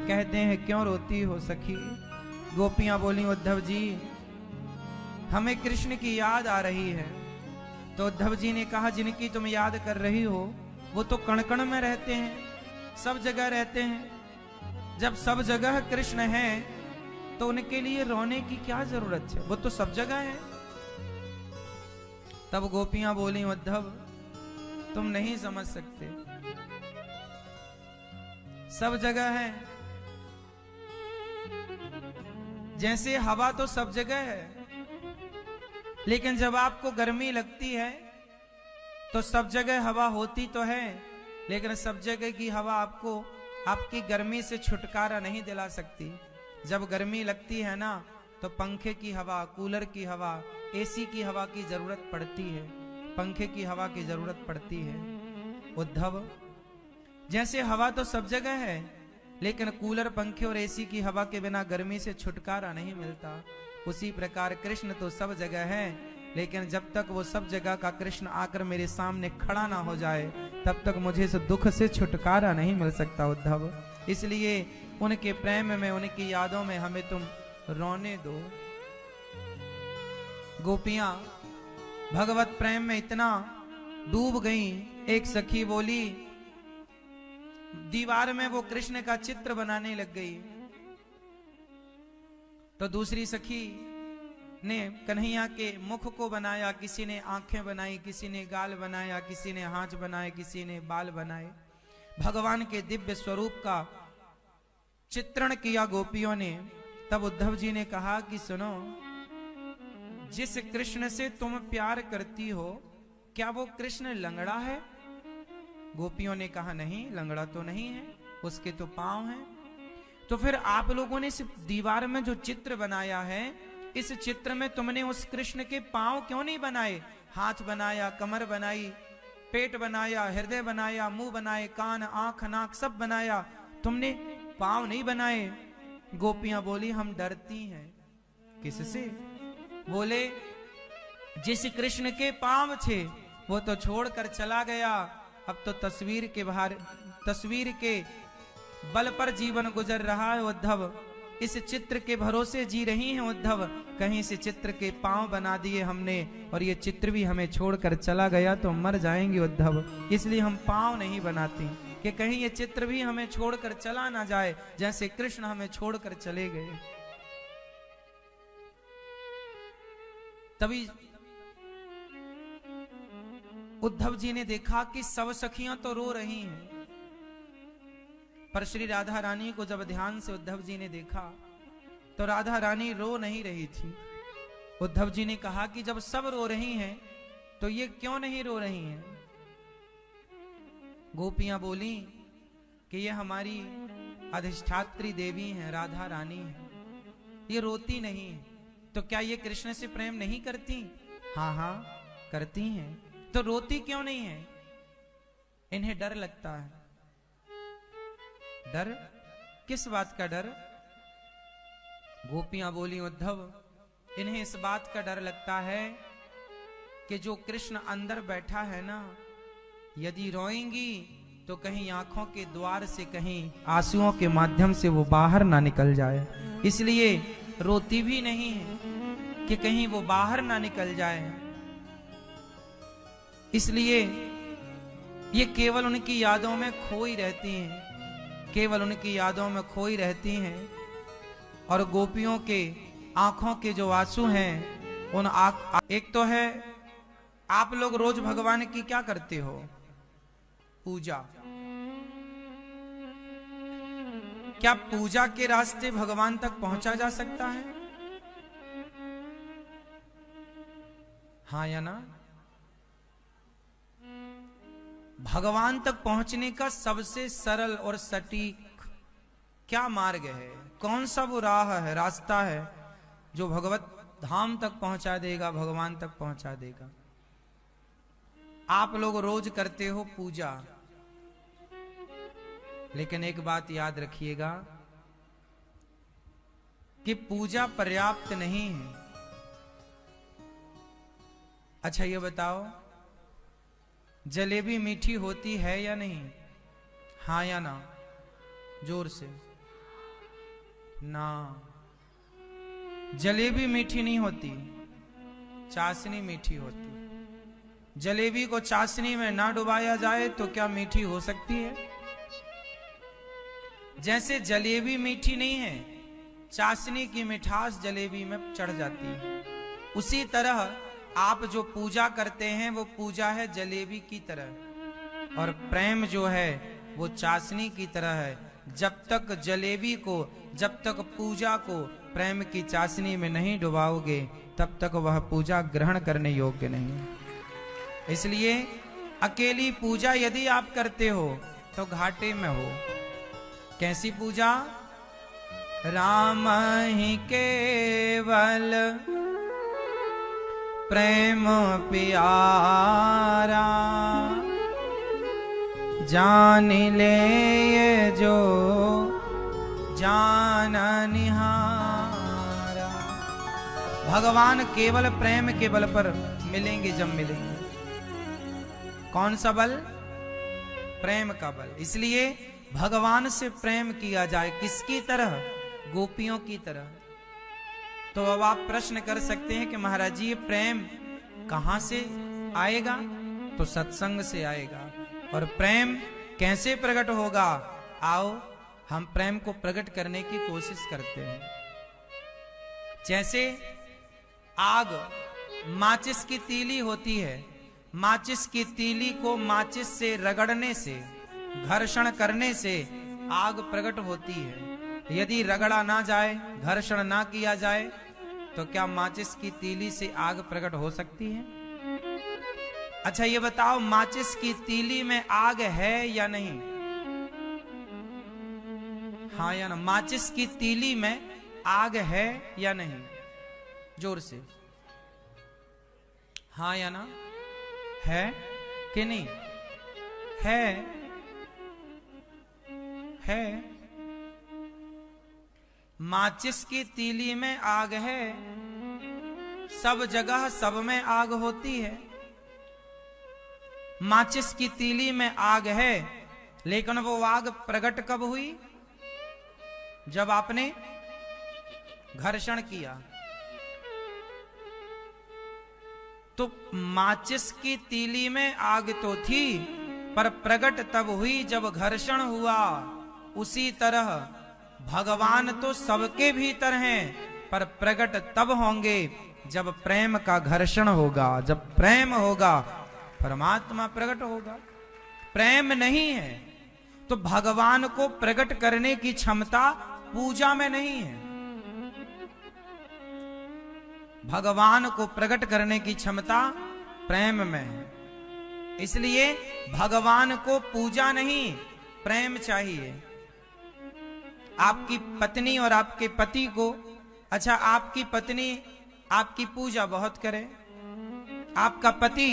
कहते हैं क्यों रोती हो सखी। गोपियां बोली उद्धव जी हमें कृष्ण की याद आ रही है। तो उद्धव जी ने कहा जिनकी तुम याद कर रही हो वो तो कण कण में रहते हैं, सब जगह रहते हैं। जब सब जगह कृष्ण है तो उनके लिए रोने की क्या जरूरत है, वो तो सब जगह है। तब गोपियां बोली उद्धव तुम नहीं समझ सकते, सब जगह है। जैसे हवा तो सब जगह है, लेकिन जब आपको गर्मी लगती है तो सब जगह हवा होती तो है, लेकिन सब जगह की हवा आपको आपकी गर्मी से छुटकारा नहीं दिला सकती। जब गर्मी लगती है ना तो पंखे की हवा, कूलर की हवा, एसी की हवा की जरूरत पड़ती है, पंखे की हवा की जरूरत पड़ती है। उद्धव जैसे हवा तो सब जगह है, लेकिन कूलर, पंखे और एसी की हवा के बिना गर्मी से छुटकारा नहीं मिलता, उसी प्रकार कृष्ण तो सब जगह है, लेकिन जब तक वो सब जगह का कृष्ण आकर मेरे सामने खड़ा ना हो जाए तब तक मुझे इस दुख से छुटकारा नहीं मिल सकता उद्धव। इसलिए उनके प्रेम में, उनकी यादों में हमें तुम रोने दो। गोपियां भगवत प्रेम में इतना डूब गईं। एक सखी बोली दीवार में वो कृष्ण का चित्र बनाने लग गई, तो दूसरी सखी ने कन्हैया के मुख को बनाया, किसी ने आंखें बनाई, किसी ने गाल बनाया, किसी ने हाथ बनाए, किसी ने बाल बनाए। भगवान के दिव्य स्वरूप का चित्रण किया गोपियों ने। तब उद्धव जी ने कहा कि सुनो, जिस कृष्ण से तुम प्यार करती हो क्या वो कृष्ण लंगड़ा है? गोपियों ने कहा नहीं, लंगड़ा तो नहीं है, उसके तो पांव हैं। तो फिर आप लोगों ने इस दीवार में जो चित्र बनाया है, इस चित्र में तुमने उस कृष्ण के पांव क्यों नहीं बनाए? हाथ बनाया, कमर बनाई, पेट बनाया, हृदय बनाया, मुंह बनाए, कान, आंख, नाक सब बनाया, तुमने पांव नहीं बनाए। गोपियां बोली हम डरती हैं। किससे? बोले जिस कृष्ण के पांव थे वो तो छोड़कर चला गया, अब तो तस्वीर के बल पर जीवन गुजर रहा है उद्धव। इस चित्र के भरोसे जी रही हैं उद्धव। कहीं से चित्र के पांव बना दिए हमने और ये चित्र भी हमें छोड़कर चला गया तो मर जाएंगे उद्धव। इसलिए हम पांव नहीं बनाती कि कहीं ये चित्र भी हमें छोड़कर चला ना जाए, जैसे कृष्ण हमें छोड़कर चले गए। तभी उद्धव जी ने देखा कि सब सखियां तो रो रही हैं, पर श्री राधा रानी को जब ध्यान से उद्धव जी ने देखा तो राधा रानी रो नहीं रही थी। उद्धव जी ने कहा कि जब सब रो रही हैं तो ये क्यों नहीं रो रही हैं? गोपियां बोली कि ये हमारी अधिष्ठात्री देवी हैं, राधा रानी है, ये रोती नहीं है। तो क्या ये कृष्ण से प्रेम नहीं करती? हाँ हाँ करती हैं। तो रोती क्यों नहीं है? इन्हें डर लगता है। डर? किस बात का डर? गोपियां बोली उद्धव इन्हें इस बात का डर लगता है कि जो कृष्ण अंदर बैठा है ना, यदि रोएंगी तो कहीं आंखों के द्वार से, कहीं आंसुओं के माध्यम से वो बाहर ना निकल जाए। इसलिए रोती भी नहीं है कि कहीं वो बाहर ना निकल जाए। इसलिए ये केवल उनकी यादों में खोई रहती हैं, केवल उनकी यादों में खोई रहती हैं। और गोपियों के आंखों के जो आंसू हैं, उन एक तो है आप लोग रोज भगवान की क्या करते हो? पूजा। क्या पूजा के रास्ते भगवान तक पहुंचा जा सकता है? हाँ या ना? भगवान तक पहुंचने का सबसे सरल और सटीक क्या मार्ग है? कौन सा वो राह है, रास्ता है जो भगवत धाम तक पहुंचा देगा, भगवान तक पहुंचा देगा? आप लोग रोज करते हो पूजा, लेकिन एक बात याद रखिएगा कि पूजा पर्याप्त नहीं है। अच्छा ये बताओ, जलेबी मीठी होती है या नहीं? हाँ या ना? जोर से। ना, जलेबी मीठी नहीं होती, चाशनी मीठी होती। जलेबी को चाशनी में ना डुबाया जाए तो क्या मीठी हो सकती है? जैसे जलेबी मीठी नहीं है, चाशनी की मिठास जलेबी में चढ़ जाती है, उसी तरह आप जो पूजा करते हैं वो पूजा है जलेबी की तरह, और प्रेम जो है वो चाशनी की तरह है। जब तक जलेबी को, जब तक पूजा को प्रेम की चाशनी में नहीं डुबाओगे, तब तक वह पूजा ग्रहण करने योग्य नहीं है। इसलिए अकेली पूजा यदि आप करते हो तो घाटे में हो। कैसी पूजा? राम ही केवल प्रेम प्यारा, जान ले ये जो जान निहारा। भगवान केवल प्रेम के बल पर मिलेंगे जब मिलेंगे। कौन सा बल? प्रेम का बल। इसलिए भगवान से प्रेम किया जाए, किसकी तरह? गोपियों की तरह। तो अब आप प्रश्न कर सकते हैं कि महाराज जी ये प्रेम कहां से आएगा? तो सत्संग से आएगा। और प्रेम कैसे प्रकट होगा? आओ हम प्रेम को प्रकट करने की कोशिश करते हैं। जैसे आग, माचिस की तीली होती है, माचिस की तीली को माचिस से रगड़ने से, घर्षण करने से आग प्रकट होती है। यदि रगड़ा ना जाए, घर्षण ना किया जाए, तो क्या माचिस की तीली से आग प्रकट हो सकती है? अच्छा ये बताओ, माचिस की तीली में आग है या नहीं? हाँ या ना? माचिस की तीली में आग है या नहीं? जोर से हाँ या ना? है कि नहीं? है। माचिस की तीली में आग है। सब जगह सब में आग होती है। माचिस की तीली में आग है, लेकिन वो आग प्रकट कब हुई? जब आपने घर्षण किया। तो माचिस की तीली में आग तो थी, पर प्रकट तब हुई जब घर्षण हुआ। उसी तरह भगवान तो सबके भीतर हैं, पर प्रकट तब होंगे जब प्रेम का घर्षण होगा। जब प्रेम होगा परमात्मा प्रकट होगा। प्रेम नहीं है तो भगवान को प्रकट करने की क्षमता पूजा में नहीं है। भगवान को प्रकट करने की क्षमता प्रेम में है। इसलिए भगवान को पूजा नहीं, प्रेम चाहिए। आपकी पत्नी और आपके पति को, अच्छा आपकी पत्नी आपकी पूजा बहुत करे, आपका पति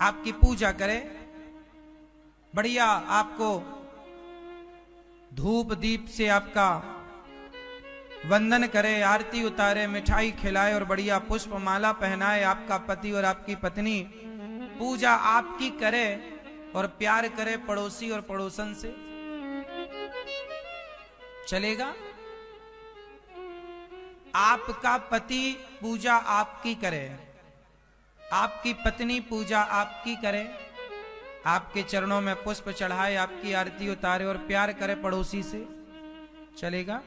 आपकी पूजा करे, बढ़िया आपको धूप दीप से आपका वंदन करे, आरती उतारे, मिठाई खिलाए और बढ़िया पुष्प माला पहनाए, आपका पति और आपकी पत्नी पूजा आपकी करे और प्यार करे पड़ोसी और पड़ोसन से, चलेगा? आपका पति पूजा आपकी करे, आपकी पत्नी पूजा आपकी करे, आपके चरणों में पुष्प चढ़ाए, आपकी आरती उतारे और प्यार करे पड़ोसी से, चलेगा?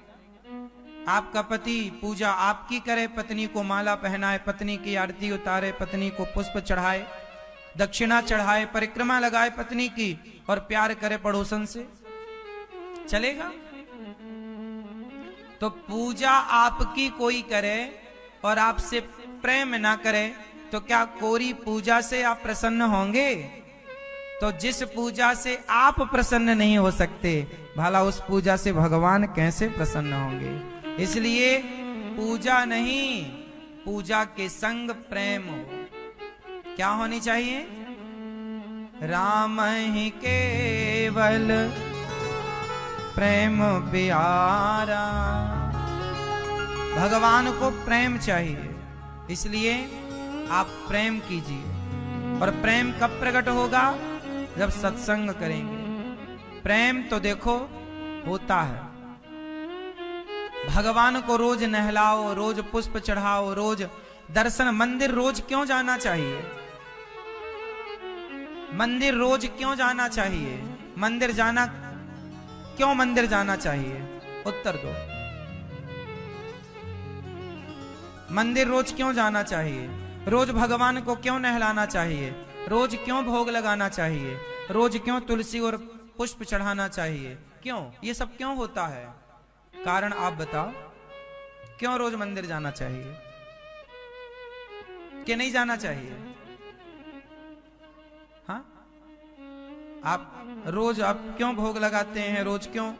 आपका पति पूजा आपकी करे, पत्नी को माला पहनाए, पत्नी की आरती उतारे, पत्नी को पुष्प चढ़ाए, दक्षिणा चढ़ाए, परिक्रमा लगाए पत्नी की और प्यार करे पड़ोसन से, चलेगा? तो पूजा आपकी कोई करे और आपसे प्रेम ना करे तो क्या कोरी पूजा से आप प्रसन्न होंगे? तो जिस पूजा से आप प्रसन्न नहीं हो सकते, भला उस पूजा से भगवान कैसे प्रसन्न होंगे? इसलिए पूजा नहीं, पूजा के संग प्रेम हो। क्या होनी चाहिए? राम ही केवल प्रेम प्यारा। भगवान को प्रेम चाहिए, इसलिए आप प्रेम कीजिए। और प्रेम कब प्रकट होगा? जब सत्संग करेंगे। प्रेम तो देखो होता है, भगवान को रोज नहलाओ, रोज पुष्प चढ़ाओ, रोज दर्शन। मंदिर रोज क्यों जाना चाहिए? मंदिर रोज क्यों जाना चाहिए? मंदिर जाना क्यों मंदिर जाना चाहिए? उत्तर दो। मंदिर रोज क्यों जाना चाहिए? रोज भगवान को क्यों नहलाना चाहिए? रोज क्यों भोग लगाना चाहिए? रोज क्यों तुलसी और पुष्प चढ़ाना चाहिए? क्यों ये सब क्यों होता है? कारण आप बताओ, क्यों रोज मंदिर जाना चाहिए कि नहीं जाना चाहिए? हाँ, आप रोज आप क्यों भोग लगाते हैं? रोज क्यों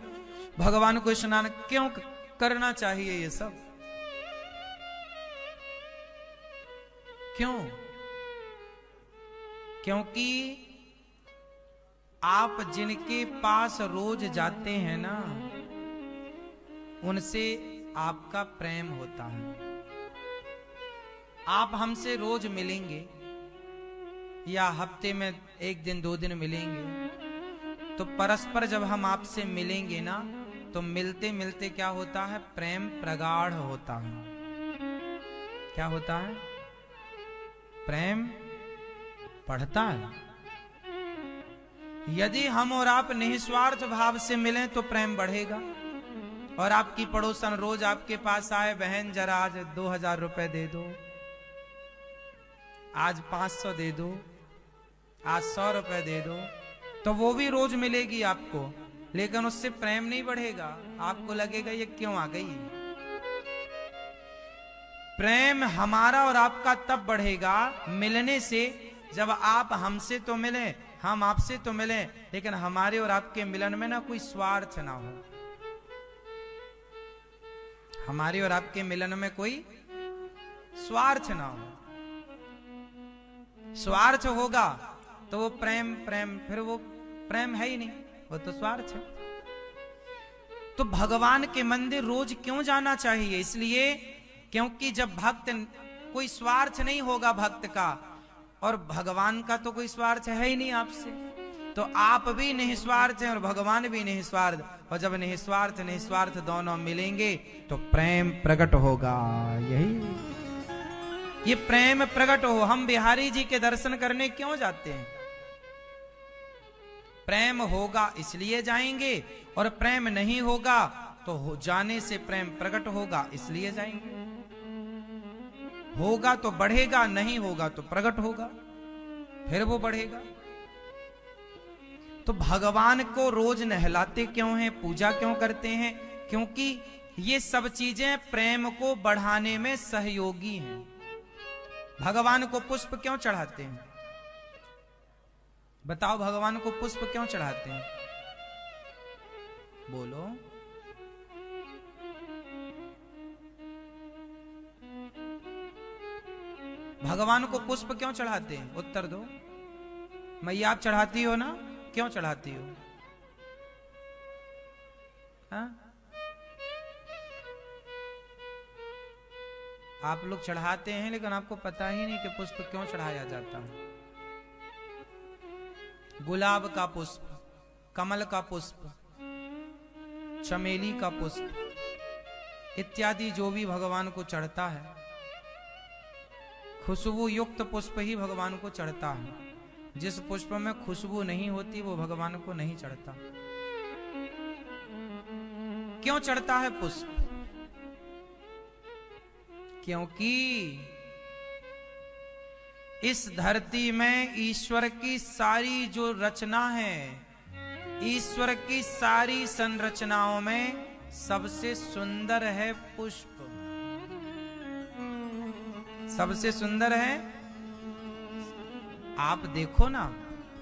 भगवान को स्नान क्यों करना चाहिए? ये सब क्यों? क्योंकि आप जिनके पास रोज जाते हैं ना, उनसे आपका प्रेम होता है। आप हमसे रोज मिलेंगे या हफ्ते में 1 दिन 2 दिन मिलेंगे, तो परस्पर जब हम आपसे मिलेंगे ना, तो मिलते मिलते क्या होता है? प्रेम प्रगाढ़ होता है। क्या होता है? प्रेम बढ़ता है। यदि हम और आप निस्वार्थ भाव से मिलें तो प्रेम बढ़ेगा। और आपकी पड़ोसन रोज आपके पास आए, बहन जरा आज 2000 रुपए दे दो, आज 500 दे दो, आज 100 रुपए दे दो, तो वो भी रोज मिलेगी आपको, लेकिन उससे प्रेम नहीं बढ़ेगा। आपको लगेगा ये क्यों आ गई। प्रेम हमारा और आपका तब बढ़ेगा मिलने से, जब आप हमसे तो मिले, हम आपसे तो मिले, लेकिन हमारे और आपके मिलन में ना कोई स्वार्थ ना हो। हमारे और आपके मिलन में कोई स्वार्थ ना हो। स्वार्थ होगा तो वो प्रेम प्रेम फिर वो प्रेम है ही नहीं, वो तो स्वार्थ है। तो भगवान के मंदिर रोज क्यों जाना चाहिए? इसलिए क्योंकि जब भक्त, कोई स्वार्थ नहीं होगा भक्त का, और भगवान का तो कोई स्वार्थ है ही नहीं आपसे, तो आप भी निस्वार्थ हैं और भगवान भी निस्वार्थ। और जब निस्वार्थ निस्वार्थ दोनों मिलेंगे तो प्रेम प्रकट होगा। यही ये प्रेम प्रकट हो। हम बिहारी जी के दर्शन करने क्यों जाते हैं? प्रेम होगा इसलिए जाएंगे, और प्रेम नहीं होगा तो जाने से प्रेम प्रकट होगा इसलिए जाएंगे। होगा तो बढ़ेगा, नहीं होगा तो प्रकट होगा, फिर वो बढ़ेगा। तो भगवान को रोज नहलाते क्यों हैं, पूजा क्यों करते हैं? क्योंकि ये सब चीजें प्रेम को बढ़ाने में सहयोगी हैं। भगवान को पुष्प क्यों चढ़ाते हैं? बताओ, भगवान को पुष्प क्यों चढ़ाते हैं? बोलो। भगवान को पुष्प क्यों चढ़ाते हैं? उत्तर दो। मैया आप चढ़ाती हो ना, क्यों चढ़ाती हो? हाँ? आप लोग चढ़ाते हैं, लेकिन आपको पता ही नहीं कि पुष्प क्यों चढ़ाया जाता है। गुलाब का पुष्प, कमल का पुष्प, चमेली का पुष्प इत्यादि जो भी भगवान को चढ़ता है, खुशबू युक्त पुष्प ही भगवान को चढ़ता है। जिस पुष्प में खुशबू नहीं होती वो भगवान को नहीं चढ़ता। क्यों चढ़ता है पुष्प? क्योंकि इस धरती में ईश्वर की सारी जो रचना है, ईश्वर की सारी संरचनाओं में सबसे सुंदर है पुष्प। सबसे सुंदर है। आप देखो ना,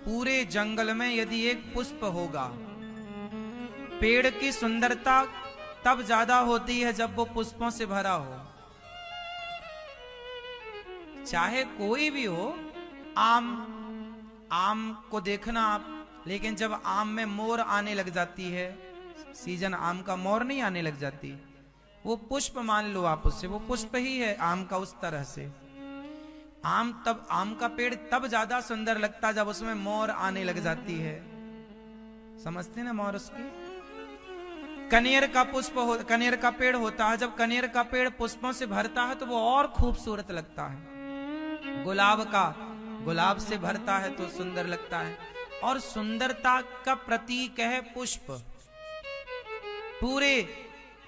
पूरे जंगल में यदि एक पुष्प होगा, पेड़ की सुंदरता तब ज्यादा होती है जब वो पुष्पों से भरा हो। चाहे कोई भी हो, आम को देखना आप, लेकिन जब आम में मोर आने लग जाती है, सीजन आम का मोर नहीं आने लग जाती, वो पुष्प मान लो आप उससे, वो पुष्प ही है आम का। उस तरह से आम का पेड़ तब ज्यादा सुंदर लगता जब उसमें मोर आने लग जाती है। समझते ना मोर उसकी? कनेर का कनेर का पेड़ होता है, जब कनेर का पेड़ पुष्पों से भरता है तो वो और खूबसूरत लगता है। गुलाब से भरता है तो सुंदर लगता है। और सुंदरता का प्रतीक है पुष्प। पूरे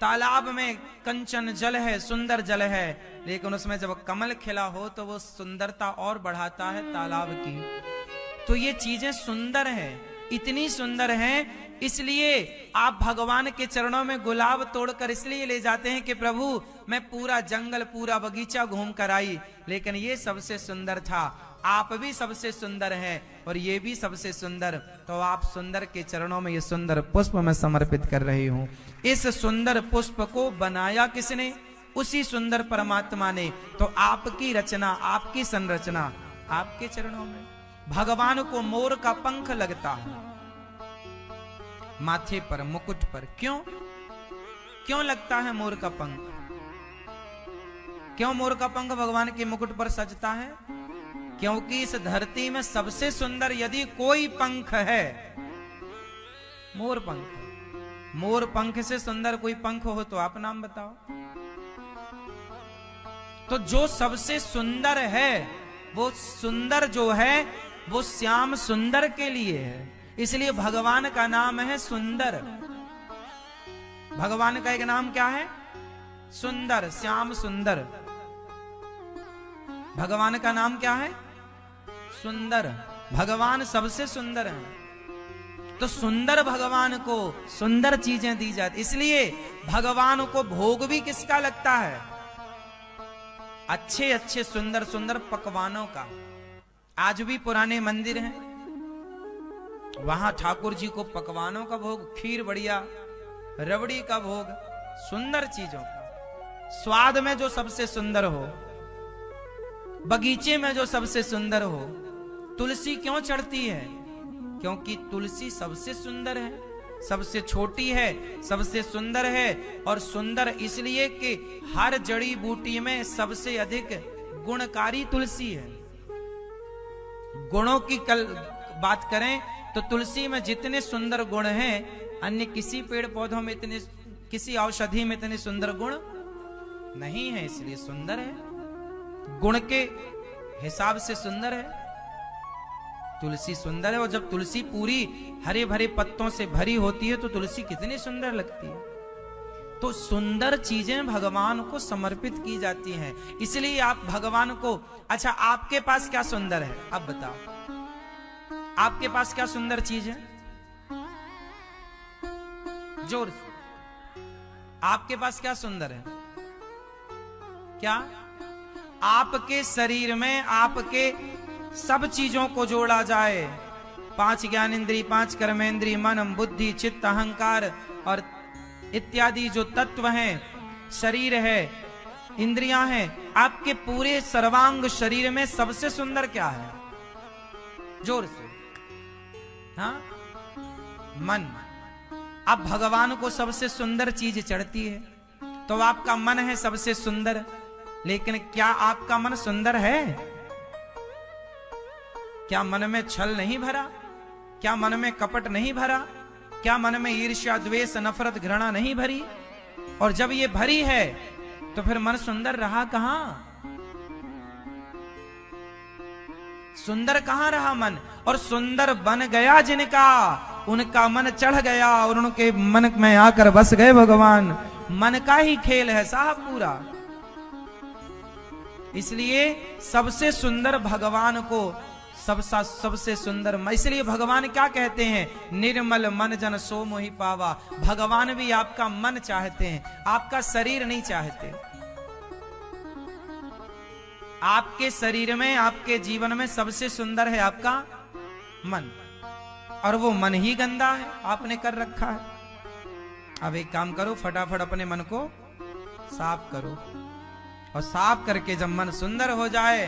तालाब में कंचन जल है, सुंदर जल है, लेकिन उसमें जब कमल खिला हो तो वो सुंदरता और बढ़ाता है तालाब की। तो ये चीजें सुंदर हैं, इतनी सुंदर हैं, इसलिए आप भगवान के चरणों में गुलाब तोड़कर इसलिए ले जाते हैं कि प्रभु मैं पूरा जंगल पूरा बगीचा घूम कर आई, लेकिन ये सबसे सुंदर था। आप भी सबसे सुंदर हैं और ये भी सबसे सुंदर, तो आप सुंदर के चरणों में ये सुंदर पुष्प मैं समर्पित कर रही हूं। इस सुंदर पुष्प को बनाया किसने? उसी सुंदर परमात्मा ने। तो आपकी रचना, आपकी संरचना आपके चरणों में। भगवान को मोर का पंख लगता है माथे पर, मुकुट पर। क्यों लगता है मोर का पंख? क्यों मोर का पंख भगवान के मुकुट पर सजता है? क्योंकि इस धरती में सबसे सुंदर यदि कोई पंख है, मोर पंख। मोर पंख से सुंदर कोई पंख हो तो आप नाम बताओ। तो जो सबसे सुंदर है, वो सुंदर जो है वो श्याम सुंदर के लिए है, इसलिए भगवान का नाम है सुंदर। भगवान का एक नाम क्या है? सुंदर, श्याम सुंदर। भगवान का नाम क्या है? सुंदर। भगवान सबसे सुंदर है, तो सुंदर भगवान को सुंदर चीजें दी जाती, इसलिए भगवान को भोग भी किसका लगता है? अच्छे अच्छे सुंदर सुंदर पकवानों का। आज भी पुराने मंदिर हैं, वहां ठाकुर जी को पकवानों का भोग, खीर बढ़िया, रबड़ी का भोग, सुंदर चीजों का। स्वाद में जो सबसे सुंदर हो, बगीचे में जो सबसे सुंदर हो। तुलसी क्यों चढ़ती है? क्योंकि तुलसी सबसे सुंदर है, सबसे छोटी है, सबसे सुंदर है। और सुंदर इसलिए कि हर जड़ी बूटी में सबसे अधिक गुणकारी तुलसी है। गुणों की कल बात करें तो तुलसी में जितने सुंदर गुण हैं, अन्य किसी पेड़ पौधों में इतने, किसी औषधि में इतने सुंदर गुण नहीं है, इसलिए सुंदर है। गुण के हिसाब से सुंदर है, तुलसी सुंदर है। और जब तुलसी पूरी हरे भरे पत्तों से भरी होती है तो तुलसी कितनी सुंदर लगती है। तो सुंदर चीजें भगवान को समर्पित की जाती हैं, इसलिए आप भगवान को। अच्छा, आपके पास क्या सुंदर है? अब बताओ, आपके पास क्या सुंदर चीज है? जोर से, आपके पास क्या सुंदर है? क्या? आपके शरीर में आपके सब चीजों को जोड़ा जाए, 5 ज्ञानेंद्री, 5 कर्मेंद्री, मन, बुद्धि, चित्त, अहंकार और इत्यादि जो तत्व हैं, शरीर है, इंद्रियां हैं, आपके पूरे सर्वांग शरीर में सबसे सुंदर क्या है? जोर से, हाँ, मन। अब भगवान को सबसे सुंदर चीज चढ़ती है, तो आपका मन है सबसे सुंदर, लेकिन क्या आपका मन सुंदर है? क्या मन में छल नहीं भरा? क्या मन में कपट नहीं भरा? क्या मन में ईर्ष्या, द्वेष, नफरत, घृणा नहीं भरी? और जब ये भरी है तो फिर मन सुंदर रहा कहां? सुंदर कहां रहा मन? और सुंदर बन गया जिनका, उनका मन चढ़ गया और उनके मन में आकर बस गए भगवान। मन का ही खेल है साहब पूरा। इसलिए सबसे सुंदर भगवान को, सबसे सुंदर। इसलिए भगवान क्या कहते हैं? निर्मल मन जन सो मोहि पावा। भगवान भी आपका मन चाहते हैं, आपका शरीर नहीं चाहते। आपके शरीर में, आपके जीवन में सबसे सुंदर है आपका मन, और वो मन ही गंदा है, आपने कर रखा है। अब एक काम करो, फटाफट अपने मन को साफ करो, और साफ करके जब मन सुंदर हो जाए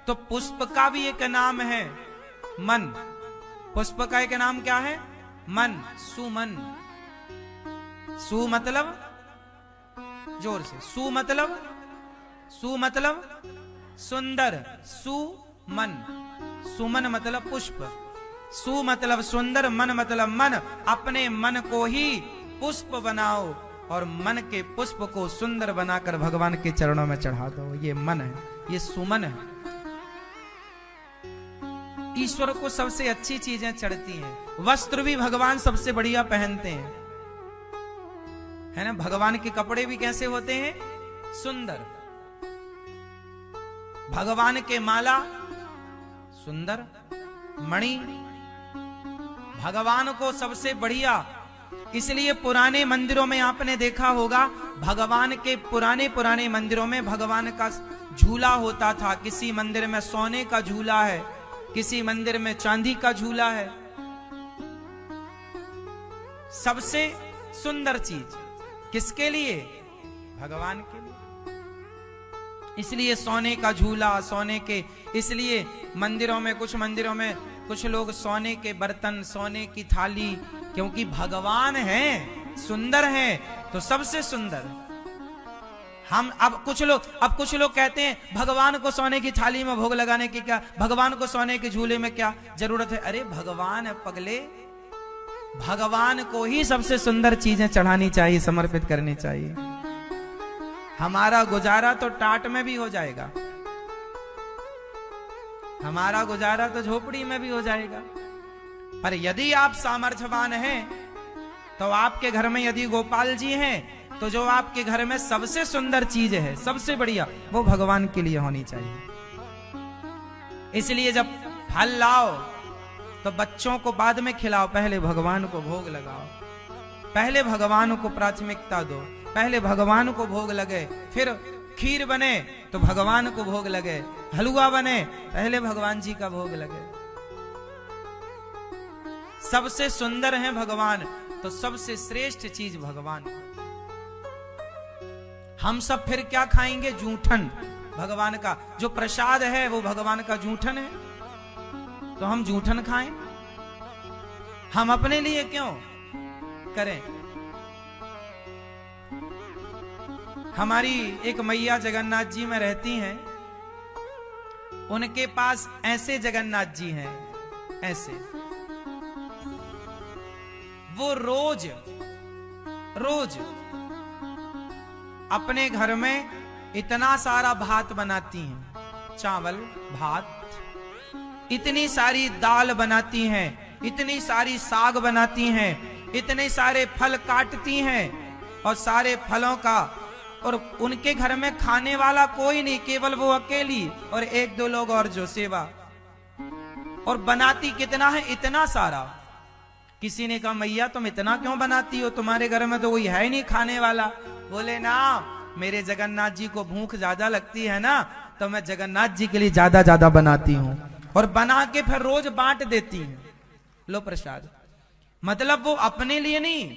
तो पुष्प का भी एक नाम है मन। पुष्प का एक नाम क्या है? मन, सुमन। सु मतलब, जोर से, सु मतलब सुंदर, सुमन। सुमन मतलब पुष्प, सु मतलब सुंदर, मन मतलब मन। अपने मन को ही पुष्प बनाओ और मन के पुष्प को सुंदर बनाकर भगवान के चरणों में चढ़ा दो। ये मन है, ये सुमन है। ईश्वर को सबसे अच्छी चीजें चढ़ती हैं। वस्त्र भी भगवान सबसे बढ़िया पहनते हैं, है ना। भगवान के कपड़े भी कैसे होते हैं? सुंदर। भगवान के माला सुंदर, मणि भगवान को सबसे बढ़िया। इसलिए पुराने मंदिरों में आपने देखा होगा, भगवान के पुराने मंदिरों में भगवान का झूला होता था। किसी मंदिर में सोने का झूला है, किसी मंदिर में चांदी का झूला है। सबसे सुंदर चीज किसके लिए? भगवान के लिए। इसलिए सोने का झूला, सोने के, इसलिए मंदिरों में, कुछ मंदिरों में कुछ लोग सोने के बर्तन, सोने की थाली, क्योंकि भगवान हैं, सुंदर हैं, तो सबसे सुंदर। हम अब कुछ लोग कहते हैं भगवान को सोने की थाली में भोग लगाने की क्या, भगवान को सोने के झूले में क्या जरूरत है? अरे भगवान है पगले, भगवान को ही सबसे सुंदर चीजें चढ़ानी चाहिए, समर्पित करनी चाहिए। हमारा गुजारा तो टाट में भी हो जाएगा, हमारा गुजारा तो झोपड़ी में भी हो जाएगा। पर यदि आप सामर्थ्यवान हैं, तो आपके घर में यदि गोपाल जी हैं, तो जो आपके घर में सबसे सुंदर चीज है, सबसे बढ़िया, वो भगवान के लिए होनी चाहिए। इसलिए जब फल लाओ तो बच्चों को बाद में खिलाओ, पहले भगवान को भोग लगाओ। पहले भगवान को प्राथमिकता दो, पहले भगवान को भोग लगे, फिर खीर बने तो भगवान को भोग लगे, हलवा बने पहले भगवान जी का भोग लगे। सबसे सुंदर है भगवान, तो सबसे श्रेष्ठ चीज भगवान। हम सब फिर क्या खाएंगे? जूठन। भगवान का जो प्रसाद है वो भगवान का जूठन है, तो हम जूठन खाएं? हम अपने लिए क्यों करें? हमारी एक मैया जगन्नाथ जी में रहती हैं, उनके पास ऐसे जगन्नाथ जी हैं, ऐसे। वो रोज अपने घर में इतना सारा भात बनाती हैं, चावल भात, इतनी सारी दाल बनाती हैं, इतनी सारी साग बनाती हैं, इतने सारे फल काटती हैं, और सारे फलों का, और उनके घर में खाने वाला कोई नहीं, केवल वो अकेली और एक दो लोग और जो सेवा। और बनाती कितना है? इतना सारा। किसी ने कहा मैया तुम इतना क्यों बनाती हो, तुम्हारे घर में तो कोई है ही नहीं खाने वाला। बोले ना, मेरे जगन्नाथ जी को भूख ज्यादा लगती है ना, तो मैं जगन्नाथ जी के लिए ज्यादा बनाती हूँ, और बना के फिर रोज बांट देती हूँ। लो प्रसाद। मतलब वो अपने लिए नहीं,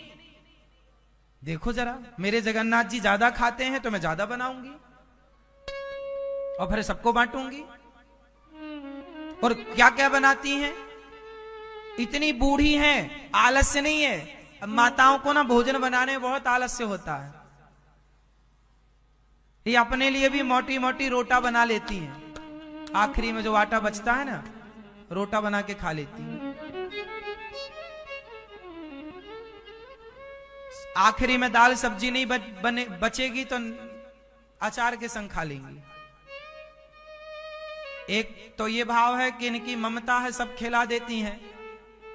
देखो जरा, मेरे जगन्नाथ जी ज्यादा खाते हैं तो मैं ज्यादा बनाऊंगी और फिर सबको बांटूंगी। और क्या क्या बनाती हैं? इतनी बूढ़ी हैं, आलस्य नहीं है। अब माताओं को ना भोजन बनाने में बहुत आलस्य होता है, ये अपने लिए भी मोटी मोटी रोटा बना लेती हैं। आखिरी में जो आटा बचता है ना, रोटा बना के खा लेती हैं। आखिरी में दाल सब्जी नहीं बचेगी तो अचार के संग खा लेंगी। एक तो ये भाव है कि इनकी ममता है, सब खिला देती हैं,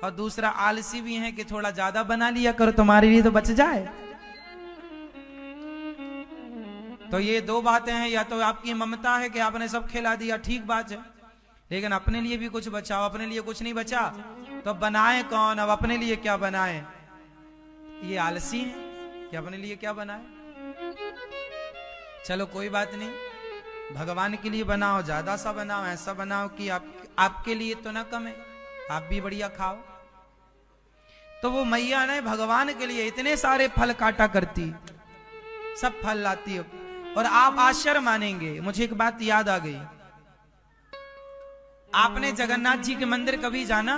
और दूसरा आलसी भी है कि थोड़ा ज्यादा बना लिया करो, तुम्हारे लिए तो बच जाए। तो ये दो बातें हैं, या तो आपकी ममता है कि आपने सब खिला दिया, ठीक बात है, लेकिन अपने लिए भी कुछ बचाओ। अपने लिए कुछ नहीं बचा तो बनाए कौन? अब अपने लिए क्या बनाए? ये आलसी है कि अपने लिए क्या बनाए। चलो कोई बात नहीं, भगवान के लिए बनाओ, ज्यादा सा बनाओ, ऐसा बनाओ कि आपके लिए तो ना कम है, आप भी बढ़िया खाओ। तो वो मैया ने भगवान के लिए इतने सारे फल काटा करती, सब फल लाती हो। और आप आश्चर्य मानेंगे, मुझे एक बात याद आ गई। आपने जगन्नाथ जी के मंदिर कभी जाना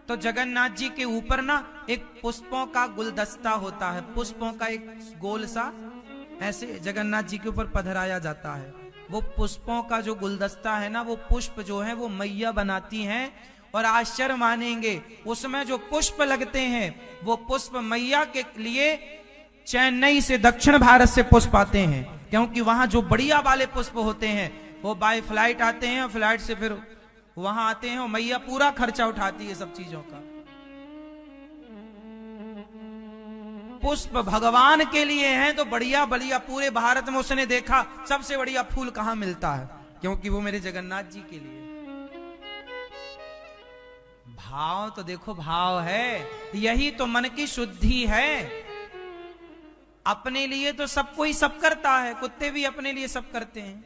तो जगन्नाथ जी के ऊपर ना एक पुष्पों का गुलदस्ता होता है, पुष्पों का एक गोल सा ऐसे जगन्नाथ जी के ऊपर पधराया जाता है। वो पुष्पों का जो गुलदस्ता है ना, वो पुष्प जो है वो मैया बनाती हैं, और आश्चर्य मानेंगे। उसमें जो पुष्प लगते हैं वो पुष्प मैया के लिए चेन्नई से, दक्षिण भारत से पुष्प आते हैं, क्योंकि वहां जो बढ़िया वाले पुष्प होते हैं वो बाय फ्लाइट आते हैं, फ्लाइट से फिर वहां आते हैं और मैया पूरा खर्चा उठाती है सब चीजों का। पुष्प भगवान के लिए हैं तो बढ़िया बढ़िया पूरे भारत में उसने देखा सबसे बढ़िया फूल कहां मिलता है, क्योंकि वो मेरे जगन्नाथ जी के लिए। भाव तो देखो, भाव है, यही तो मन की शुद्धि है। अपने लिए तो सब कोई सब करता है, कुत्ते भी अपने लिए सब करते हैं,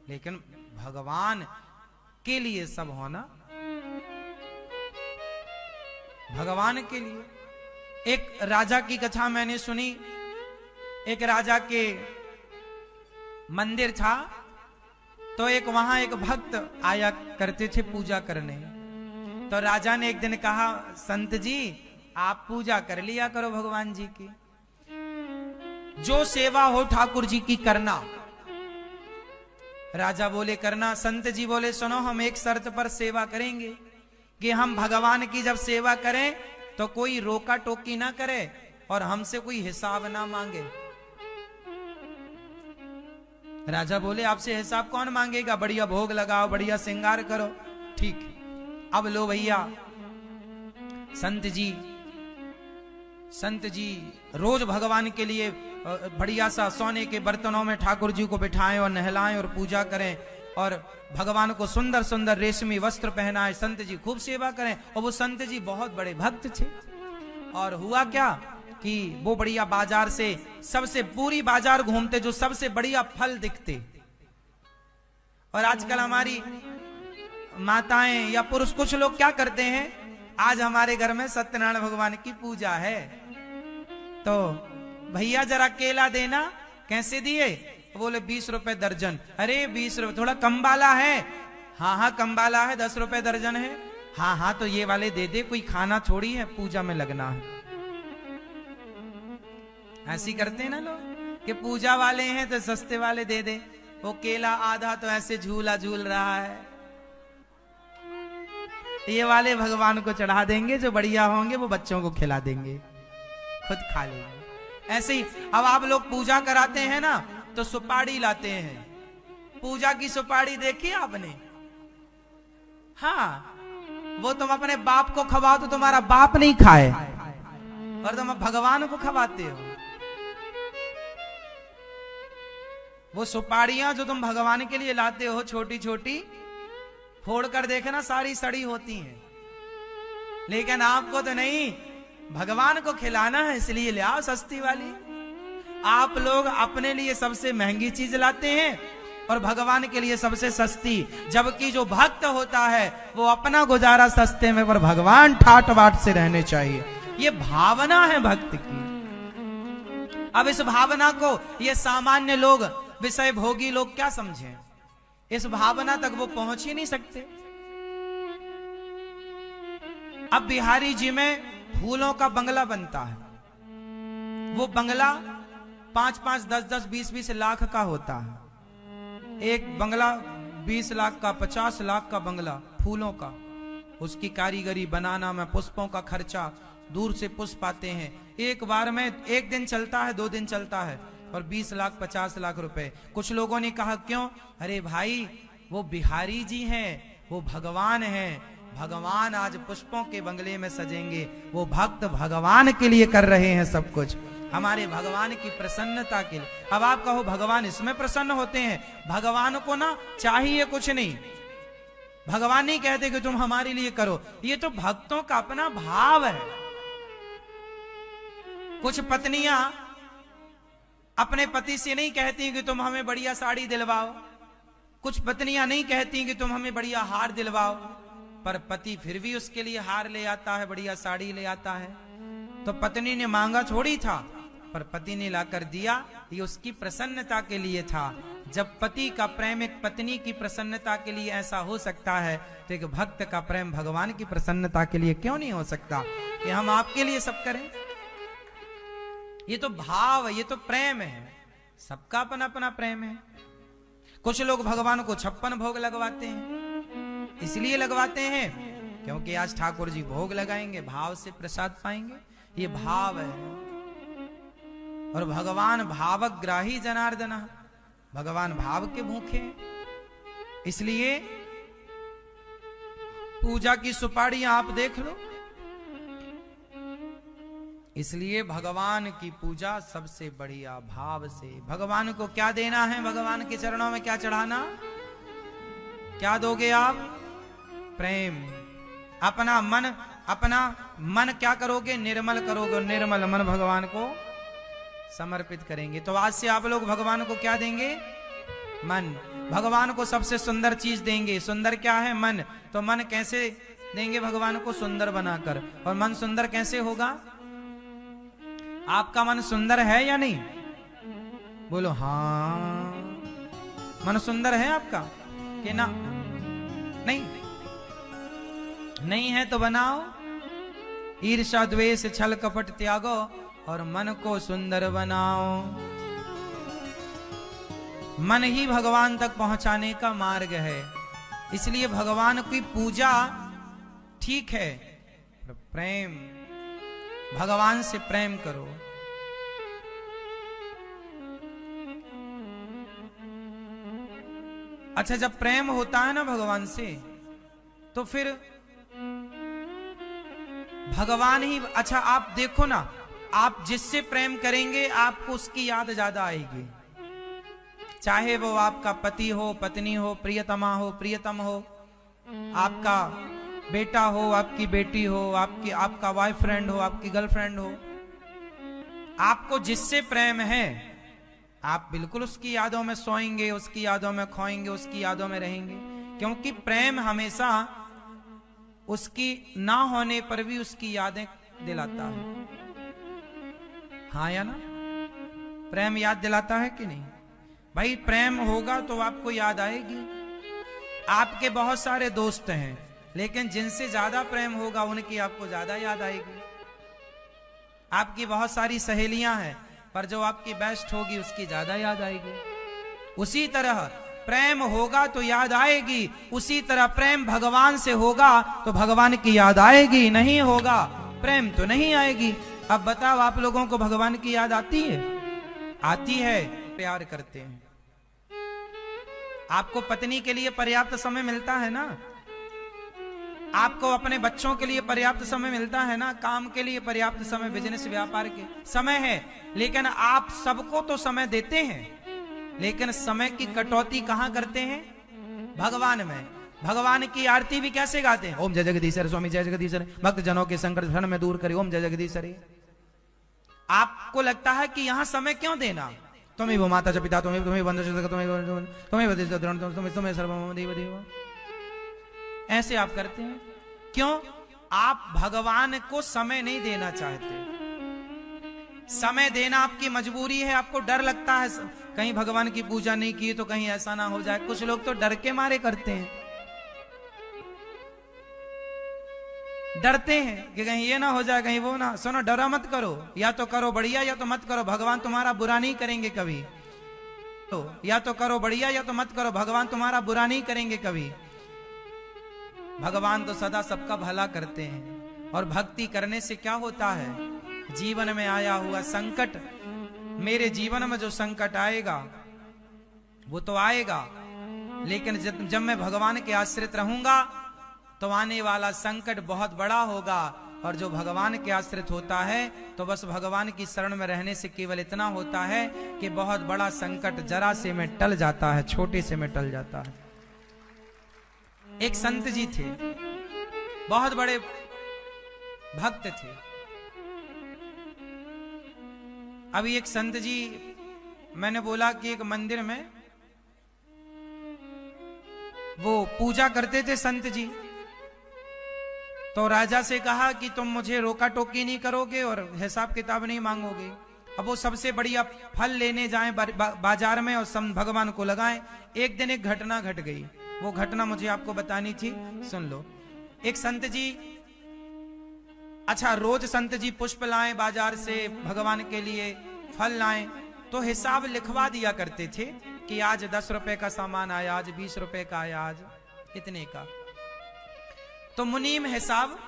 लेकिन भगवान के लिए सब होना, भगवान के लिए। एक राजा की कथा मैंने सुनी। एक राजा के मंदिर था, तो वहां एक भक्त आया करते थे पूजा करने। तो राजा ने एक दिन कहा, संत जी आप पूजा कर लिया करो भगवान जी की, जो सेवा हो ठाकुर जी की करना। राजा बोले करना। संत जी बोले सुनो, हम एक शर्त पर सेवा करेंगे कि हम भगवान की जब सेवा करें तो कोई रोका टोकी ना करे और हमसे कोई हिसाब ना मांगे। राजा बोले आपसे हिसाब कौन मांगेगा, बढ़िया भोग लगाओ, बढ़िया श्रृंगार करो, ठीक है। अब लो भैया, संत जी रोज भगवान के लिए बढ़िया सा सोने के बर्तनों में ठाकुर जी को बिठाएं और नहलाएं और पूजा करें, और भगवान को सुंदर सुंदर रेशमी वस्त्र पहनाएं, संत जी खूब सेवा करें। और वो संत जी बहुत बड़े भक्त थे। और हुआ क्या कि वो बढ़िया बाजार से सबसे पूरी बाजार घूमते, जो सबसे बढ़िया फल दिखते। और आजकल हमारी माताएं या पुरुष कुछ लोग क्या करते हैं, आज हमारे घर में सत्यनारायण भगवान की पूजा है तो भैया जरा केला देना। कैसे दिए, बोले 20 रुपए दर्जन। अरे 20 रुपए, थोड़ा कम वाला है? हाँ हाँ कम वाला है, 10 रुपए दर्जन है। हाँ हाँ तो ये वाले दे दे, कोई खाना थोड़ी है, पूजा में लगना है। ऐसी करते हैं ना लोग कि पूजा वाले हैं तो सस्ते वाले दे दे। वो केला आधा तो ऐसे झूला झूल रहा है, ये वाले भगवान को चढ़ा देंगे, जो बढ़िया होंगे वो बच्चों को खिला देंगे, खुद खा लेंगे। ऐसे ही अब आप लोग पूजा कराते हैं ना तो सुपारी लाते हैं। पूजा की सुपारी देखी आपने? हाँ, वो तुम अपने बाप को खवाओ तो तुम्हारा बाप नहीं खाए, और तुम भगवान को खवाते हो। वो सुपारियां जो तुम भगवान के लिए लाते हो छोटी छोटी, फोड़ कर देखना सारी सड़ी होती हैं, लेकिन आपको तो नहीं, भगवान को खिलाना है इसलिए ले आओ सस्ती वाली। आप लोग अपने लिए सबसे महंगी चीज लाते हैं और भगवान के लिए सबसे सस्ती, जबकि जो भक्त होता है वो अपना गुजारा सस्ते में, पर भगवान ठाट बाट से रहने चाहिए। ये भावना है भक्त की। अब इस भावना को ये सामान्य लोग, विषय भोगी लोग क्या समझें? इस भावना तक वो पहुंच ही नहीं सकते। अब बिहारी जी में फूलों का बंगला बनता है, वो बंगला 5-5, 10-10, 20-20 लाख का होता है। एक बंगला 20 लाख का, 50 लाख का बंगला फूलों का, उसकी कारीगरी बनाना में पुष्पों का खर्चा, दूर से पुष्प आते हैं, एक बार में 1 दिन चलता है, 2 दिन चलता है, और 20 लाख 50 लाख रुपए। कुछ लोगों ने कहा क्यों? अरे भाई वो बिहारी जी हैं, वो भगवान हैं, भगवान आज पुष्पों के बंगले में सजेंगे। वो भक्त भगवान के लिए कर रहे हैं सब कुछ, हमारे भगवान की प्रसन्नता के लिए। अब आप कहो भगवान इसमें प्रसन्न होते हैं? भगवान को ना चाहिए कुछ नहीं, भगवान नहीं कहते कि तुम हमारे लिए करो, ये तो भक्तों का अपना भाव है। कुछ पत्नियां अपने पति से नहीं कहती कि तुम हमें बढ़िया साड़ी दिलवाओ, कुछ पत्नियां नहीं कहती कि तुम हमें बढ़िया हार दिलवाओ, पर पति फिर भी उसके लिए हार ले आता है, बढ़िया साड़ी ले आता है। तो पत्नी ने मांगा थोड़ी था, पर पति ने लाकर दिया, ये उसकी प्रसन्नता के लिए था। जब पति का प्रेम एक पत्नी की प्रसन्नता के लिए ऐसा हो सकता है, तो एक भक्त का प्रेम भगवान की प्रसन्नता के लिए क्यों नहीं हो सकता कि हम आपके लिए सब करें? ये तो भाव है, ये तो प्रेम है, सबका अपना अपना प्रेम है। कुछ लोग भगवान को 56 भोग लगवाते हैं, इसलिए लगवाते हैं क्योंकि आज ठाकुर जी भोग लगाएंगे, भाव से प्रसाद पाएंगे। ये भाव है। और भगवान भावग्राही जनार्दन, भगवान भाव के भूखे हैं। इसलिए पूजा की सुपाड़ियां आप देख लो। इसलिए भगवान की पूजा सबसे बढ़िया भाव से। भगवान को क्या देना है? भगवान के चरणों में क्या चढ़ाना? क्या दोगे आप? प्रेम। अपना मन क्या करोगे? निर्मल करोगे। निर्मल मन भगवान को समर्पित करेंगे। तो आज से आप लोग भगवान को क्या देंगे? मन। भगवान को सबसे सुंदर चीज देंगे। सुंदर क्या है? मन। तो मन कैसे देंगे भगवान को? सुंदर बनाकर। और मन सुंदर कैसे होगा? आपका मन सुंदर है या नहीं? बोलो हाँ। मन सुंदर है आपका कि ना? नहीं, नहीं है तो बनाओ। ईर्ष्या द्वेष छल कपट त्यागो और मन को सुंदर बनाओ। मन ही भगवान तक पहुंचाने का मार्ग है। इसलिए भगवान की पूजा ठीक है, प्रेम। भगवान से प्रेम करो। अच्छा, जब प्रेम होता है ना भगवान से, तो फिर भगवान ही। अच्छा, आप देखो ना, आप जिससे प्रेम करेंगे आपको उसकी याद ज्यादा आएगी। चाहे वो आपका पति हो, पत्नी हो, प्रियतमा हो, प्रियतम हो, आपका बेटा हो, आपकी बेटी हो, आपका बॉयफ्रेंड हो, आपकी गर्लफ्रेंड हो। आपको जिससे प्रेम है आप बिल्कुल उसकी यादों में सोएंगे, उसकी यादों में खोएंगे, उसकी यादों में रहेंगे। क्योंकि प्रेम हमेशा उसकी ना होने पर भी उसकी यादें दिलाता है। हाँ या ना? प्रेम याद दिलाता है कि नहीं? भाई प्रेम होगा तो आपको याद आएगी। आपके बहुत सारे दोस्त हैं, लेकिन जिनसे ज्यादा प्रेम होगा उनकी आपको ज्यादा याद आएगी। आपकी बहुत सारी सहेलियां हैं, पर जो आपकी बेस्ट होगी उसकी ज्यादा याद आएगी। उसी तरह प्रेम होगा तो याद आएगी। उसी तरह प्रेम भगवान से होगा तो भगवान की याद आएगी। नहीं होगा प्रेम तो नहीं आएगी। अब बताओ, आप लोगों को भगवान की याद आती है? आती है। प्यार करते हैं। आपको पत्नी के लिए पर्याप्त समय मिलता है ना? आपको अपने बच्चों के लिए पर्याप्त समय मिलता है ना? काम के लिए पर्याप्त समय, बिजनेस व्यापार के समय है। लेकिन आप सबको तो समय देते हैं, लेकिन समय की कटौती कहां करते हैं? भगवान में। भगवान की आरती भी कैसे गाते हैं? ओम जय जगदीश्वर स्वामी जय जगदीश्वर, भक्त जनों के संकट क्षण में दूर करे, ओम जय जगदीश्वर। आपको लगता है कि यहां समय क्यों देना? तुम्हें वो माता पिता, तुम्हें बंधु, तुम्हें सर्वम देव देव। ऐसे आप करते हैं। क्यों? आप भगवान को समय नहीं देना चाहते। समय देना आपकी मजबूरी है। आपको डर लगता है कहीं भगवान की पूजा नहीं की तो कहीं ऐसा ना हो जाए। कुछ लोग तो डर के मारे करते हैं, डरते हैं कि कहीं ये ना हो जाए, कहीं वो ना। सुनो, डरा मत करो। या तो करो बढ़िया या तो मत करो। भगवान तुम्हारा बुरा नहीं करेंगे कभी। तो या तो करो बढ़िया या तो मत करो। भगवान तुम्हारा बुरा नहीं करेंगे कभी। भगवान तो सदा सबका भला करते हैं। और भक्ति करने से क्या होता है? जीवन में आया हुआ संकट, मेरे जीवन में जो संकट आएगा वो तो आएगा, लेकिन जब मैं भगवान के आश्रित रहूंगा तो आने वाला संकट बहुत बड़ा होगा। और जो भगवान के आश्रित होता है तो बस भगवान की शरण में रहने से केवल इतना होता है कि बहुत बड़ा संकट जरा से में टल जाता है, छोटे से में टल जाता है। एक संत जी थे, बहुत बड़े भक्त थे। अभी एक संत जी, मैंने बोला कि एक मंदिर में वो पूजा करते थे संत जी। तो राजा से कहा कि तुम मुझे रोका टोकी नहीं करोगे और हिसाब किताब नहीं मांगोगे। अब वो सबसे बढ़िया फल लेने जाएं बाजार में और भगवान को लगाएं। एक दिन एक घटना घट गई। वो घटना मुझे आपको बतानी थी, सुन लो। एक संत जी, अच्छा रोज संत जी पुष्प लाएं बाजार से, भगवान के लिए फल लाएं, तो हिसाब लिखवा दिया करते थे कि आज 10 रुपए का सामान आया, आज 20 रुपए का आया, आज इतने का। तो मुनीम हिसाब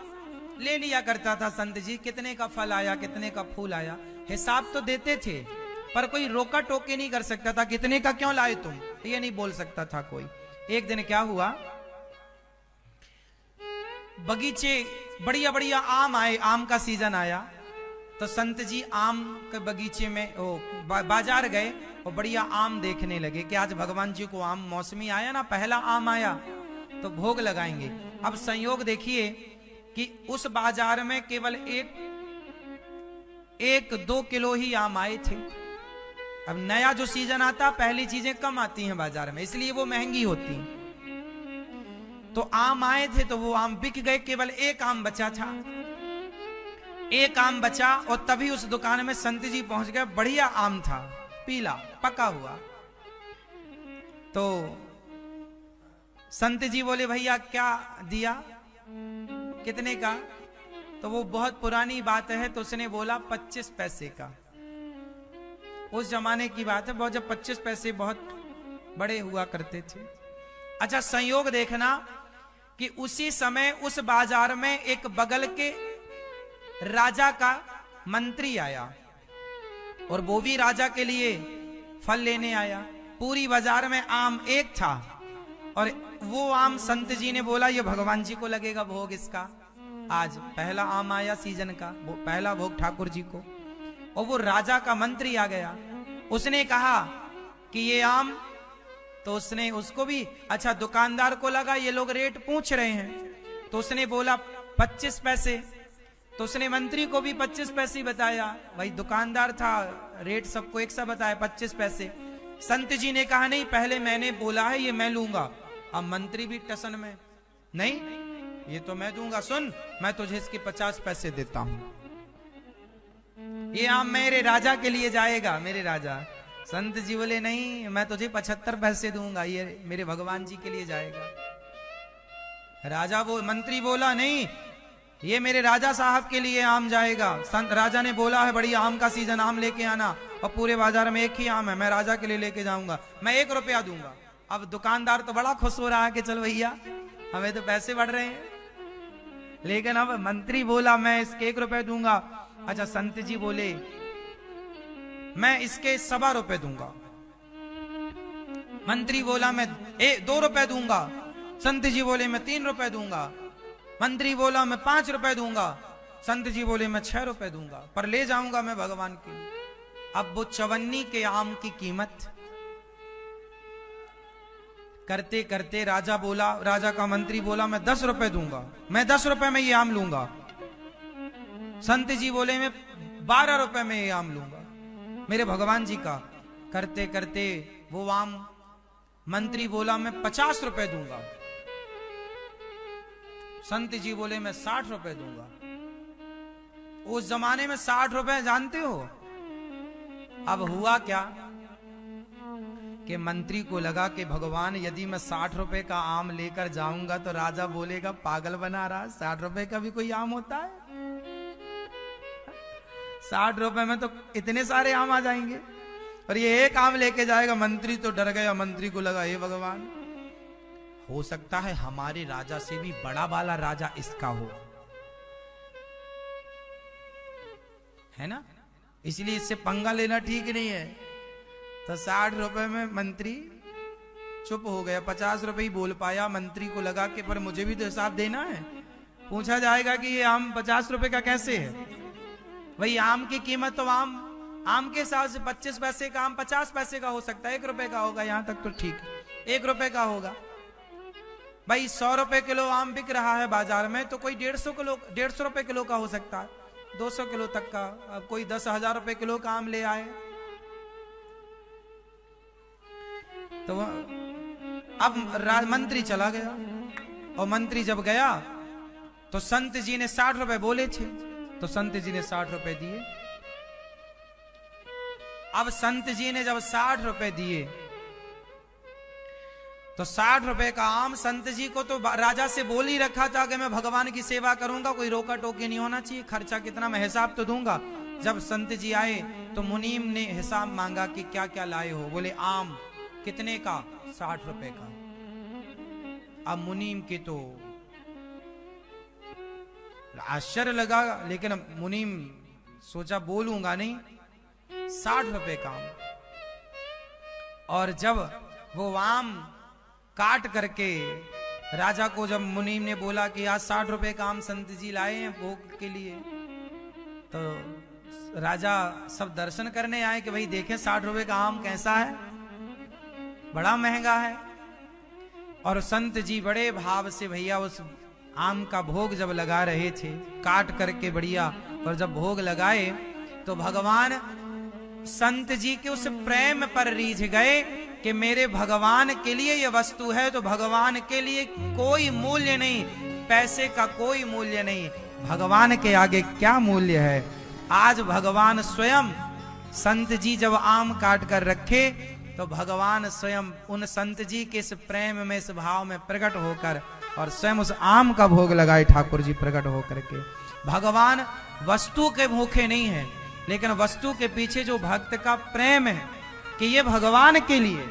ले लिया करता था। संत जी कितने का फल आया, कितने का फूल आया, हिसाब तो देते थे, पर कोई रोका टोके नहीं कर सकता था कितने का क्यों लाए तुम, ये नहीं बोल सकता था कोई। एक दिन क्या हुआ, बगीचे बढ़िया बढ़िया आम आए, आम का सीजन आया, तो संत जी आम के बगीचे में बाजार गए और बढ़िया आम देखने लगे कि आज भगवान जी को आम मौसमी आया ना, पहला आम आया तो भोग लगाएंगे। अब संयोग देखिए कि उस बाजार में केवल एक 2 किलो ही आम आए थे। अब नया जो सीजन आता, पहली चीजें कम आती हैं बाजार में, इसलिए वो महंगी होती। तो आम आए थे तो वो आम बिक गए, केवल एक आम बचा था। एक आम बचा और तभी उस दुकान में संत जी पहुंच गए। बढ़िया आम था, पीला पका हुआ। तो संत जी बोले भैया क्या दिया, कितने का? तो वो बहुत पुरानी बात है, तो उसने बोला 25 पैसे का। उस जमाने की बात है, बहुत जब 25 पैसे बहुत बड़े हुआ करते थे। अच्छा संयोग देखना कि उसी समय उस बाजार में एक बगल के राजा का मंत्री आया और वो भी राजा के लिए फल लेने आया। पूरी बाजार में आम एक था और वो आम संत जी ने बोला ये भगवान जी को लगेगा भोग इसका, आज पहला आम आया सीजन का, वो पहला भोग ठाकुर जी को। और वो राजा का मंत्री आ गया, उसने कहा कि ये आम, तो उसने उसको भी, अच्छा दुकानदार को लगा ये लोग रेट पूछ रहे हैं, तो उसने बोला 25 पैसे। तो उसने मंत्री को भी 25 पैसे बताया, भाई दुकानदार था, रेट सबको एक सा बताया 25 पैसे। संत जी ने कहा नहीं, पहले मैंने बोला है ये मैं लूंगा। अब मंत्री भी टसन में, नहीं ये तो मैं दूंगा, सुन मैं तुझे इसके 50 पैसे देता हूं, ये आम मेरे राजा के लिए जाएगा, मेरे राजा। संत जी बोले नहीं मैं तुझे 75 पैसे दूंगा, ये मेरे भगवान जी के लिए जाएगा। राजा मंत्री बोला नहीं ये मेरे राजा साहब के लिए आम जाएगा। संत राजा ने बोला है बढ़िया आम का सीजन, आम लेके आना, और पूरे बाजार में एक ही आम है, मैं राजा के लिए लेके जाऊंगा, मैं 1 रुपया दूंगा। अब दुकानदार तो बड़ा खुश हो रहा है कि चल भैया हमें तो पैसे बढ़ रहे हैं, लेकिन अब मंत्री बोला मैं इसके 1 रुपये दूंगा। अच्छा संत जी बोले मैं इसके 1.25 रुपए दूंगा। मंत्री बोला मैं 2 रुपए दूंगा। संत जी बोले मैं 3 रुपए दूंगा। मंत्री बोला मैं 5 रुपए दूंगा। संत जी बोले मैं 6 रुपए दूंगा, पर ले जाऊंगा मैं भगवान के लिए। अब वो 54 के आम की कीमत करते करते राजा का मंत्री बोला मैं 10 रुपए दूंगा, मैं 10 रुपए में ये आम लूंगा। संत जी बोले मैं 12 रुपए में ये आम लूंगा, मेरे भगवान जी का। करते करते वो आम, मंत्री बोला मैं 50 रुपए दूंगा। संत जी बोले मैं 60 रुपए दूंगा। उस जमाने में 60 रुपए जानते हो? अब हुआ क्या कि मंत्री को लगा कि भगवान यदि मैं 60 रुपए का आम लेकर जाऊंगा तो राजा बोलेगा पागल बना रहा, 60 रुपए का भी कोई आम होता है? 60 रुपए में तो इतने सारे आम आ जाएंगे, और ये एक आम लेके जाएगा। मंत्री तो डर गया, मंत्री को लगा हे भगवान हो सकता है हमारे राजा से भी बड़ा वाला राजा इसका हो, है ना, इसलिए इससे पंगा लेना ठीक नहीं है। तो 60 रुपए में मंत्री चुप हो गया, 50 रुपए ही बोल पाया। मंत्री को लगा कि पर मुझे भी तो हिसाब देना है, पूछा जाएगा कि ये आम 50 रुपए का कैसे है। वही आम की कीमत तो आम के हिसाब से 25 पैसे का आम 50 पैसे का हो सकता है, 1 रुपए का होगा, यहां तक तो ठीक है, 1 रुपए का होगा। भाई 100 रुपए किलो आम बिक रहा है बाजार में, तो कोई 150 रुपए किलो का हो सकता है, 200 किलो तक का। अब कोई 10,000 रुपए किलो का आम ले आए तो अब मंत्री चला गया, और मंत्री जब गया तो संत जी ने 60 रुपए बोले थे, तो संत जी ने 60 रुपए दिए। अब संत जी ने जब 60 रुपए दिए तो 60 रुपए का आम, संत जी को तो राजा से बोल ही रखा था कि मैं भगवान की सेवा करूंगा, कोई रोका टोकी नहीं होना चाहिए, खर्चा कितना मैं हिसाब तो दूंगा। जब संत जी आए तो मुनीम ने हिसाब मांगा कि क्या क्या लाए हो। बोले आम कितने का? 60 रुपए का। अब मुनीम के तो आश्चर्य लगा, लेकिन मुनि सोचा बोलूंगा नहीं, 60 रुपए का आम। और जब वो आम काट करके राजा को, जब मुनि ने बोला कि आज 60 रुपए का आम संत जी लाए हैं भोग के लिए, तो राजा सब दर्शन करने आए कि भाई देखें 60 रुपए का आम कैसा है, बड़ा महंगा है। और संत जी बड़े भाव से भैया उस आम का भोग जब लगा रहे थे, काट करके बढ़िया, और जब भोग लगाए तो भगवान संत जी के उस प्रेम पर रीझ गए कि मेरे भगवान के लिए ये वस्तु है तो भगवान के लिए कोई मूल्य नहीं, पैसे का कोई मूल्य नहीं, भगवान के आगे क्या मूल्य है। आज भगवान स्वयं, संत जी जब आम काट कर रखे तो भगवान स्वयं उन संत जी के इस प्रेम में, इस भाव में प्रकट होकर और स्वयं उस आम का भोग लगाए ठाकुर जी प्रकट होकर के। भगवान वस्तु के भूखे नहीं है, लेकिन वस्तु के पीछे जो भक्त का प्रेम है कि ये भगवान के लिए।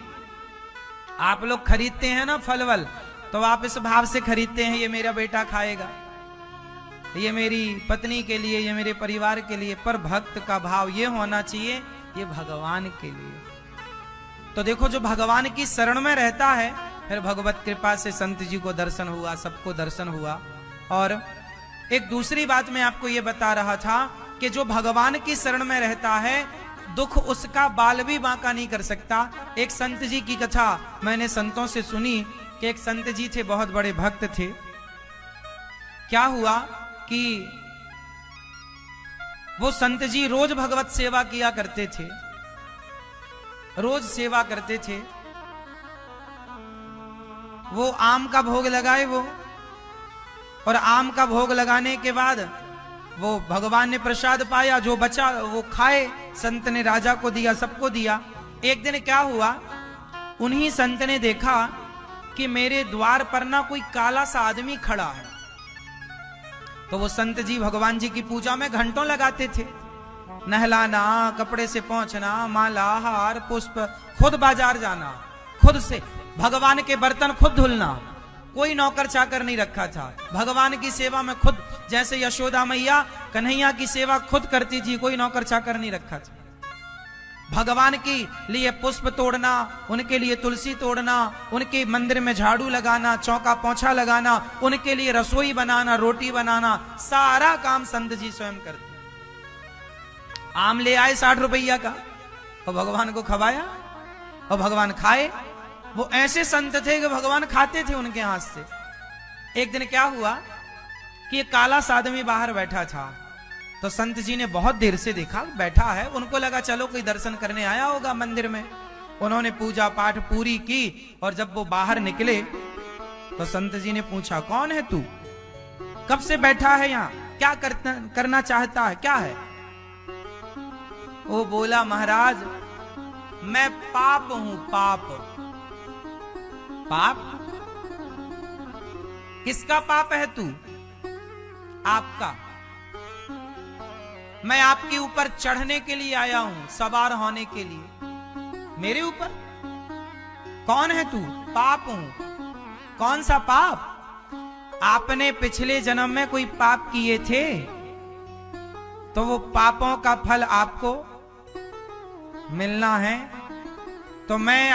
आप लोग खरीदते हैं ना फल वल, तो आप इस भाव से खरीदते हैं ये मेरा बेटा खाएगा, ये मेरी पत्नी के लिए, ये मेरे परिवार के लिए। पर भक्त का भाव ये होना चाहिए ये भगवान के लिए। तो देखो जो भगवान की शरण में रहता है, फिर भगवत कृपा से संत जी को दर्शन हुआ, सबको दर्शन हुआ। और एक दूसरी बात मैं आपको ये बता रहा था कि जो भगवान की शरण में रहता है, दुख उसका बाल भी बांका नहीं कर सकता। एक संत जी की कथा मैंने संतों से सुनी कि एक संत जी थे, बहुत बड़े भक्त थे। क्या हुआ कि वो संत जी रोज भगवत सेवा किया करते थे, रोज सेवा करते थे। वो आम का भोग लगाए वो, और आम का भोग लगाने के बाद वो भगवान ने प्रसाद पाया, जो बचा वो खाए, संत ने राजा को दिया, सबको दिया। एक दिन क्या हुआ, उन्हीं संत ने देखा कि मेरे द्वार पर ना कोई काला सा आदमी खड़ा है। तो वो संत जी भगवान जी की पूजा में घंटों लगाते थे, नहलाना, कपड़े से पहुंचना, माला हार पुष्प, खुद बाजार जाना, खुद से भगवान के बर्तन खुद धुलना, कोई नौकर चाकर नहीं रखा था। भगवान की सेवा में खुद, जैसे यशोदा मैया कन्हैया की सेवा खुद करती थी, कोई नौकर चाकर नहीं रखा था। भगवान के लिए पुष्प तोड़ना, उनके लिए तुलसी तोड़ना, उनके मंदिर में झाड़ू लगाना, चौका पोंछा लगाना, उनके लिए रसोई बनाना, रोटी बनाना, सारा काम संत जी स्वयं करते। आम ले आए 60 रुपया का और भगवान को खवाया और भगवान खाए। वो ऐसे संत थे कि भगवान खाते थे उनके हाथ से। एक दिन क्या हुआ कि एक काला सा आदमी बाहर बैठा था, तो संत जी ने बहुत देर से देखा बैठा है, उनको लगा चलो कोई दर्शन करने आया होगा मंदिर में। उन्होंने पूजा पाठ पूरी की और जब वो बाहर निकले तो संत जी ने पूछा, कौन है तू, कब से बैठा है यहाँ, क्या करना चाहता है, क्या है? वो बोला, महाराज मैं पाप हूं, पाप। पाप? किसका पाप है तू? आपका। मैं आपके ऊपर चढ़ने के लिए आया हूं, सवार होने के लिए। मेरे ऊपर? कौन है तू? पाप हूं। कौन सा पाप? आपने पिछले जन्म में कोई पाप किए थे तो वो पापों का फल आपको मिलना है। तो मैं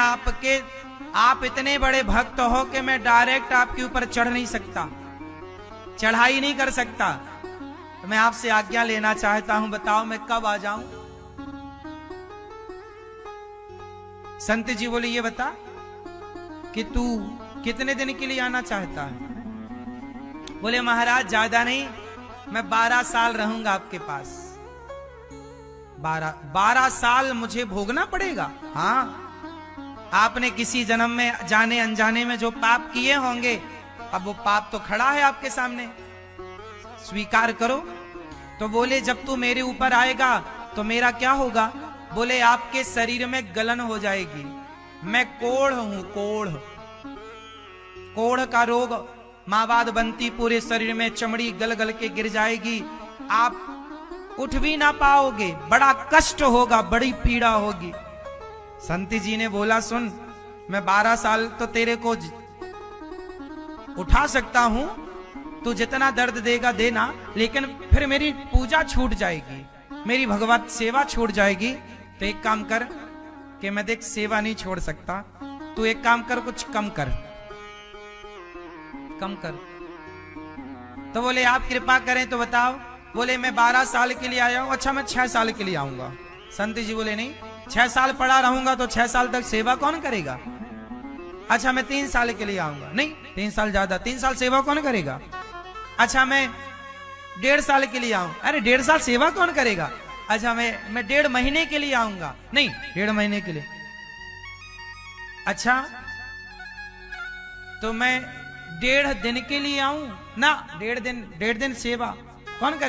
आप इतने बड़े भक्त हो कि मैं डायरेक्ट आपके ऊपर चढ़ नहीं सकता, चढ़ाई नहीं कर सकता। तो मैं आपसे आज्ञा लेना चाहता हूं, बताओ मैं कब आ जाऊं? संत जी बोले, ये बता कि तू कितने दिन के लिए आना चाहता है? बोले, महाराज ज्यादा नहीं, मैं 12 साल रहूंगा आपके पास। 12 साल मुझे भोगना पड़ेगा? हाँ, आपने किसी जन्म में जाने अनजाने में जो पाप किए होंगे, अब वो पाप तो खड़ा है आपके सामने, स्वीकार करो। तो बोले, जब तू मेरे ऊपर आएगा तो मेरा क्या होगा? बोले, आपके शरीर में गलन हो जाएगी। मैं कोढ़ हूं, कोढ़। कोढ़ का रोग मावाद बनती, पूरे शरीर में चमड़ी गल गल के गिर जाएगी, आप उठ भी ना पाओगे, बड़ा कष्ट होगा, बड़ी पीड़ा होगी। संत जी ने बोला, सुन, मैं 12 साल तो तेरे को उठा सकता हूं, तू जितना दर्द देगा देना, लेकिन फिर मेरी पूजा छूट जाएगी, मेरी भगवत सेवा छूट जाएगी। तो एक काम कर कि मैं देख सेवा नहीं छोड़ सकता, तू एक काम कर, कुछ कम कर, कम कर। तो बोले आप कृपा करें तो बताओ। बोले मैं 12 साल के लिए आया हूं। अच्छा मैं 6 साल के लिए आऊंगा। संत जी बोले नहीं, 6 साल पड़ा रहूंगा तो 6 साल तक सेवा कौन करेगा। अच्छा मैं 3 साल के लिए आऊंगा। नहीं 3 साल ज्यादा, 3 साल सेवा कौन करेगा। अच्छा मैं 1.5 साल के लिए आऊं। अरे 1.5 साल सेवा कौन करेगा। अच्छा मैं 1.5 महीने के लिए आऊंगा। नहीं 1.5 महीने के लिए। अच्छा तो मैं 1.5 दिन के लिए आऊं ना। 1.5 दिन सेवा कौन करेगा।